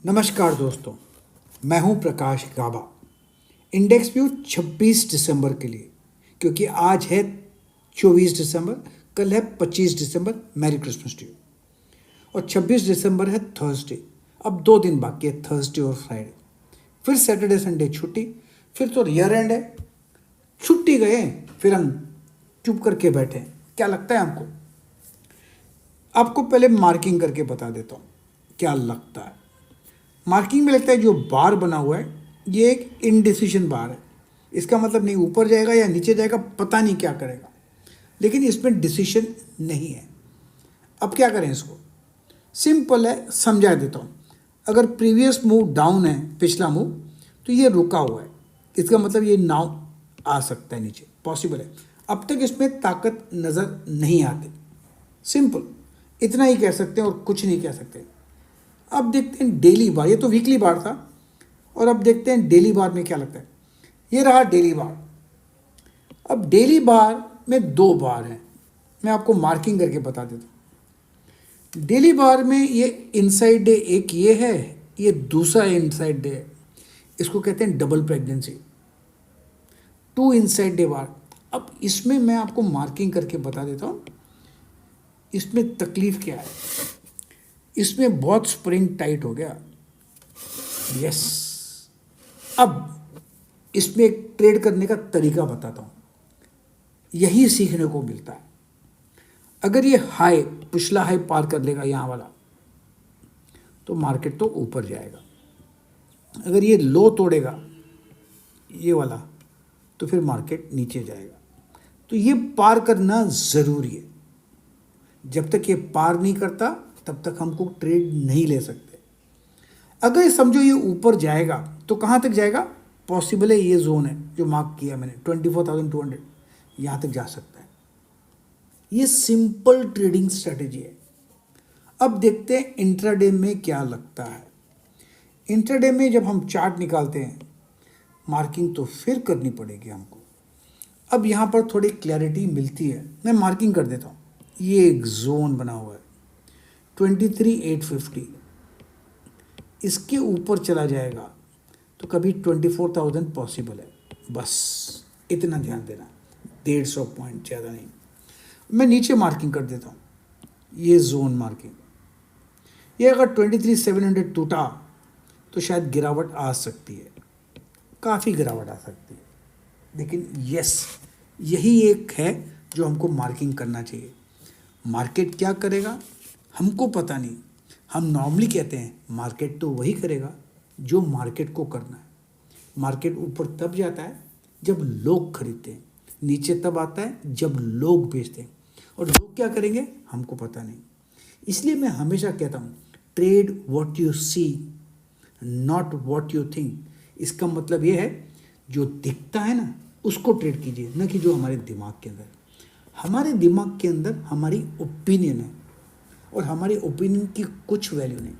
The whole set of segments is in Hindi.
नमस्कार दोस्तों, मैं हूं प्रकाश गाबा। इंडेक्स व्यू 26 दिसंबर के लिए, क्योंकि आज है 24 दिसंबर, कल है 25 दिसंबर। Merry Christmas to you. और 26 दिसंबर है थर्सडे। अब 2 दिन बाकी है, थर्सडे और फ्राइडे। फिर सैटरडे संडे छुट्टी, फिर तो ईयर एंड है। छुट्टी गए, फिर हम चुप करके बैठे। क्या लगता है आपको? आपको पहले मार्किंग करके बता देता हूँ क्या लगता है। मार्किंग में लगता है जो बार बना हुआ है ये एक इनडिसीजन बार है। इसका मतलब नहीं ऊपर जाएगा या नीचे जाएगा, पता नहीं क्या करेगा, लेकिन इसमें डिसीजन नहीं है। अब क्या करें इसको? सिंपल है, समझा देता हूँ। अगर प्रीवियस मूव डाउन है, पिछला मूव, तो ये रुका हुआ है। इसका मतलब ये नाव आ सकता है नीचे, पॉसिबल है। अब तक इसमें ताकत नज़र नहीं आती। सिंपल इतना ही कह सकते हैं और कुछ नहीं कह सकते। अब देखते हैं डेली बार। ये तो वीकली बार था, और अब देखते हैं डेली बार में क्या लगता है। ये रहा डेली बार। अब डेली बार में 2 बार हैं, मैं आपको मार्किंग करके बता देता हूँ। डेली बार में ये इनसाइड डे एक ये है, ये दूसरा इनसाइड डे है। इसको कहते हैं डबल प्रेगनेंसी, 2 इनसाइड डे बार। अब इसमें मैं आपको मार्किंग करके बता देता हूँ इसमें तकलीफ क्या है। इसमें बहुत स्प्रिंग टाइट हो गया। यस। अब इसमें एक ट्रेड करने का तरीका बताता हूँ, यही सीखने को मिलता है। अगर ये हाई, पिछला हाई पार कर लेगा यहाँ वाला, तो मार्केट तो ऊपर जाएगा। अगर ये लो तोड़ेगा ये वाला, तो फिर मार्केट नीचे जाएगा। तो ये पार करना ज़रूरी है। जब तक ये पार नहीं करता तब तक हमको ट्रेड नहीं ले सकते। अगर समझो ये ऊपर जाएगा तो कहाँ तक जाएगा? पॉसिबल है ये जोन है जो मार्क किया मैंने 24,200, यहाँ तक जा सकता है। ये सिंपल ट्रेडिंग स्ट्रेटेजी है। अब देखते हैं इंट्राडे में क्या लगता है। इंट्राडे में जब हम चार्ट निकालते हैं, मार्किंग तो फिर करनी पड़ेगी हमको। अब यहाँ पर थोड़ी क्लैरिटी मिलती है, मैं मार्किंग कर देता हूँ। ये एक जोन बना हुआ है 23,850। इसके ऊपर चला जाएगा तो कभी 24,000 पॉसिबल है। बस इतना ध्यान देना, 150 पॉइंट, ज़्यादा नहीं। मैं नीचे मार्किंग कर देता हूँ, ये जोन मार्किंग। ये अगर 23,700 टूटा तो शायद गिरावट आ सकती है, काफ़ी गिरावट आ सकती है। लेकिन यस, यही एक है जो हमको मार्किंग करना चाहिए। मार्केट क्या करेगा हमको पता नहीं। हम नॉर्मली कहते हैं मार्केट तो वही करेगा जो मार्केट को करना है। मार्केट ऊपर तब जाता है जब लोग खरीदते हैं, नीचे तब आता है जब लोग बेचते हैं। और लोग क्या करेंगे हमको पता नहीं। इसलिए मैं हमेशा कहता हूँ trade what you see, not what you think. इसका मतलब ये है जो दिखता है ना उसको ट्रेड कीजिए, न कि जो हमारे दिमाग के अंदर। हमारे दिमाग के अंदर हमारी ओपिनियन है, और हमारी ओपिनियन की कुछ वैल्यू नहीं,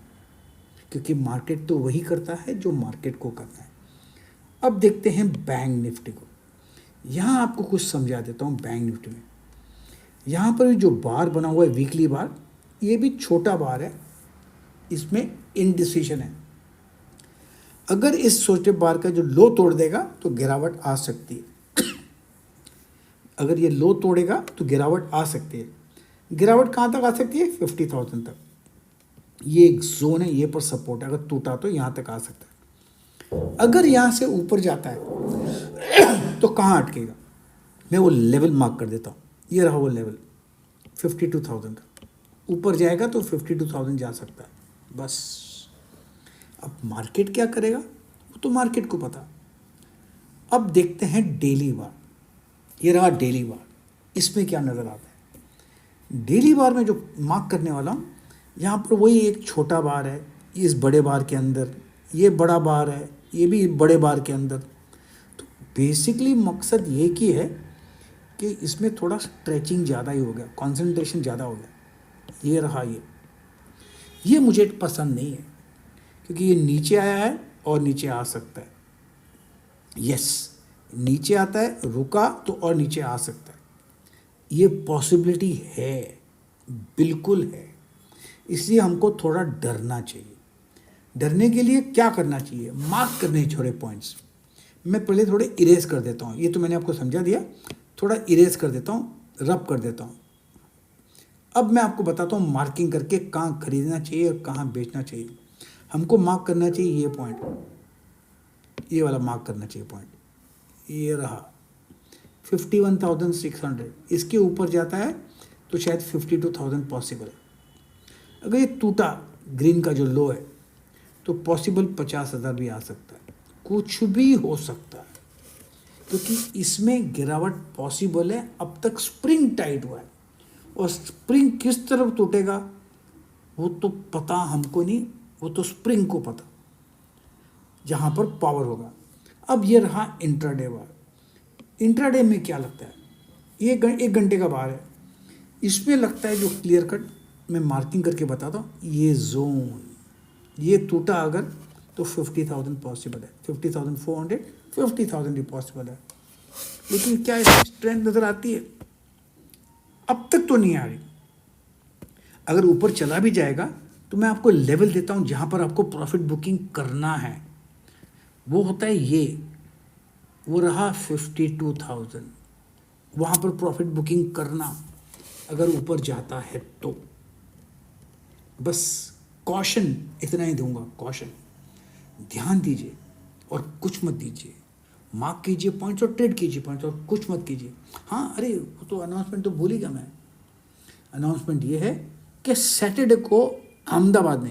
क्योंकि मार्केट तो वही करता है जो मार्केट को करना है। अब देखते हैं बैंक निफ्टी को। यहाँ आपको कुछ समझा देता हूँ बैंक निफ्टी में। यहाँ पर जो बार बना हुआ है वीकली बार, ये भी छोटा बार है, इसमें इनडिसीजन है। अगर इस छोटे बार का जो लो तोड़ देगा तो गिरावट आ सकती है। अगर ये लो तोड़ेगा तो गिरावट आ सकती है। गिरावट कहाँ तक आ सकती है? 50,000 तक। ये एक जोन है, ये पर सपोर्ट है। अगर टूटा तो यहाँ तक आ सकता है। अगर यहाँ से ऊपर जाता है तो कहाँ अटकेगा? मैं वो लेवल मार्क कर देता हूँ। ये रहा वो लेवल 52,000 का। ऊपर जाएगा तो 52,000 जा सकता है। बस अब मार्केट क्या करेगा वो तो मार्केट को पता। अब देखते हैं डेली बार। ये रहा डेली बार। इसमें क्या नज़र आता है? डेली बार में जो मार्क करने वाला हूँ, यहाँ पर वही एक छोटा बार है, इस बड़े बार के अंदर ये बड़ा बार है, ये भी बड़े बार के अंदर। तो बेसिकली मकसद ये की है कि इसमें थोड़ा स्ट्रेचिंग ज़्यादा ही हो गया, कंसंट्रेशन ज़्यादा हो गया। ये रहा ये मुझे पसंद नहीं है, क्योंकि ये नीचे आया है और नीचे आ सकता है। यस, नीचे आता है, रुका तो और नीचे आ सकता है। ये पॉसिबिलिटी है, बिल्कुल है। इसलिए हमको थोड़ा डरना चाहिए। डरने के लिए क्या करना चाहिए, मार्क करने छोड़े पॉइंट्स। मैं पहले थोड़े इरेज कर देता हूँ, ये तो मैंने आपको समझा दिया, थोड़ा इरेज कर देता हूँ, रब कर देता हूँ। अब मैं आपको बताता हूँ मार्किंग करके कहाँ खरीदना चाहिए और कहाँ बेचना चाहिए। हमको मार्क करना चाहिए ये पॉइंट, ये वाला मार्क करना चाहिए पॉइंट, ये रहा 51,600। इसके ऊपर जाता है तो शायद 52,000 पॉसिबल है। अगर ये टूटा ग्रीन का जो लो है तो पॉसिबल 50,000 भी आ सकता है, कुछ भी हो सकता है, क्योंकि इसमें गिरावट पॉसिबल है। अब तक स्प्रिंग टाइट हुआ है और स्प्रिंग किस तरफ टूटेगा वो तो पता हमको नहीं, वो तो स्प्रिंग को पता, जहाँ पर पावर होगा। अब ये रहा इंट्राडे बार। इंट्राडे में क्या लगता है, ये 1 घंटे का बार है, इसमें लगता है जो क्लियर कट मैं मार्किंग करके बताता हूँ, ये जोन ये टूटा अगर तो 50,000 पॉसिबल है, 50,400, 50,000 भी पॉसिबल है। लेकिन क्या इसमें स्ट्रेंथ नज़र आती है? अब तक तो नहीं आ रही। अगर ऊपर चला भी जाएगा तो मैं आपको लेवल देता हूँ जहाँ पर आपको प्रॉफिट बुकिंग करना है, वो होता है ये, वो रहा 52,000। वहाँ पर प्रॉफिट बुकिंग करना अगर ऊपर जाता है तो। बस कॉशन इतना ही दूंगा, कॉशन, ध्यान दीजिए और कुछ मत दीजिए, मार्क कीजिए पॉइंट्स और ट्रेड कीजिए पॉइंट्स और कुछ मत कीजिए। हाँ, अरे वो तो अनाउंसमेंट तो भूल ही गया मैं। अनाउंसमेंट ये है कि सैटरडे को अहमदाबाद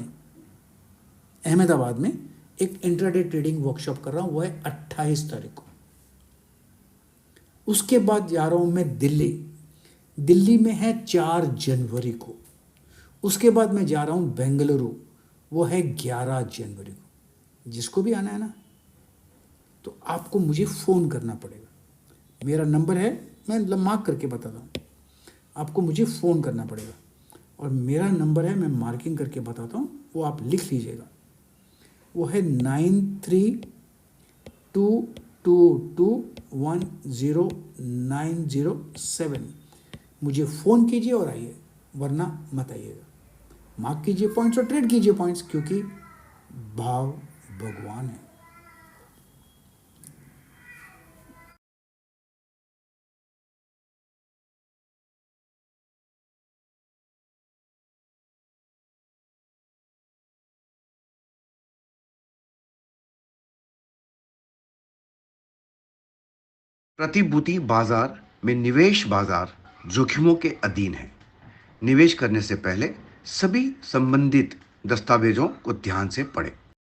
में एक इंट्राडे ट्रेडिंग वर्कशॉप कर रहा हूँ, वो है 28 तारीख को। उसके बाद जा रहा हूँ मैं दिल्ली में है 4 जनवरी को। उसके बाद मैं जा रहा हूँ बेंगलुरु, वो है 11 जनवरी को। जिसको भी आना है ना तो आपको मुझे फ़ोन करना पड़ेगा। मेरा नंबर है, मैं मार्क करके बताता हूँ, आपको मुझे फ़ोन करना पड़ेगा। और मेरा नंबर है, मैं मार्किंग करके बताता हूँ, वो आप लिख लीजिएगा, वो है 9322210907। मुझे फ़ोन कीजिए और आइए, वरना मत आइएगा। मार्क कीजिए पॉइंट्स और ट्रेड कीजिए पॉइंट्स, क्योंकि भाव भगवान है। प्रतिभूति बाजार में निवेश बाजार जोखिमों के अधीन है। निवेश करने से पहले सभी संबंधित दस्तावेजों को ध्यान से पढ़ें।